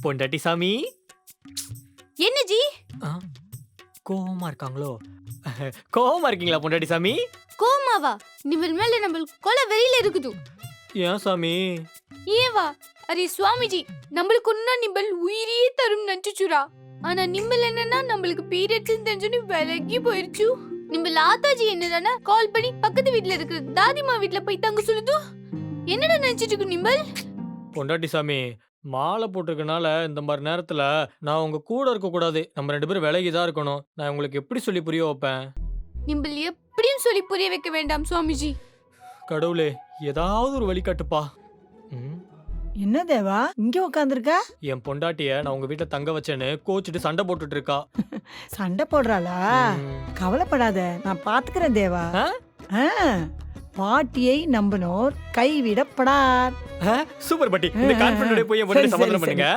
பொண்டாட்டி சாமி என்ன ஜி? ஆ, கோவமா இருக்காங்களோ? கோவமா இருக்கீங்களா பொண்டாட்டி சாமி? கோமாவா? நிம்மல் மேல நம்மளுக்கு கொலை வெறியில இருக்குது. ஏன் சாமி? ஏவா? அரே சுவாமிஜி, நம்மளுக்கு ஒன்னா நிம்பல் உயிரியே தரும் நஞ்சுச்சுரா. ஆனா நிம்பல் என்னன்னா நம்மளுக்கு பீரியட்ஸ் தெரிஞ்சு விலகி போயிருச்சு. நிம்பல் ஆத்தாஜி என்னடானா கால் பண்ணி பக்கத்து வீட்ல இருக்கிற தாதிமா வீட்ல போய் தங்க சொல்லுது. என்னடா நினைச்சிட்டு இருக்கு நிம்பல்? பொண்டாட்டி சாமி, மாலை போட்டிருக்கனால இந்த மாதிரி நேரத்துல நான் உங்க கூட இருக்க கூடாது. நம்ம 2 பேரும் விலகிதான் இருக்கணும். நான் உங்களுக்கு எப்படி சொல்லி புரிய வைப்பேன்? நிம்பல் எப்படியும் சொல்லி புரிய வைக்க வேண்டாம் சுவாமிஜி. கடவுளே, ஏதாவது ஒரு வழி காட்டுப்பா. ம், என்ன தேவா இங்க உட்காந்துருக்க? என் பொண்டாட்டிய நான் உங்க வீட்டுல தங்க வச்சேன்னு கோச்சிட்டு சண்டை போட்டுட்டு இருக்கா. சண்டை போடுறாளா? ம். கவலைப்படாத, நான் பாத்துக்கிறேன் தேவா. ஆ? ஆ, பாட்டியை நம்பினோர் கைவிடப்படார். சூப்பர் பாட்டி. இந்த கான்ஃபிடன்ட் போய் என் பொண்டாட்டி சரி, சமாதானம் சரி, பண்ணுங்க.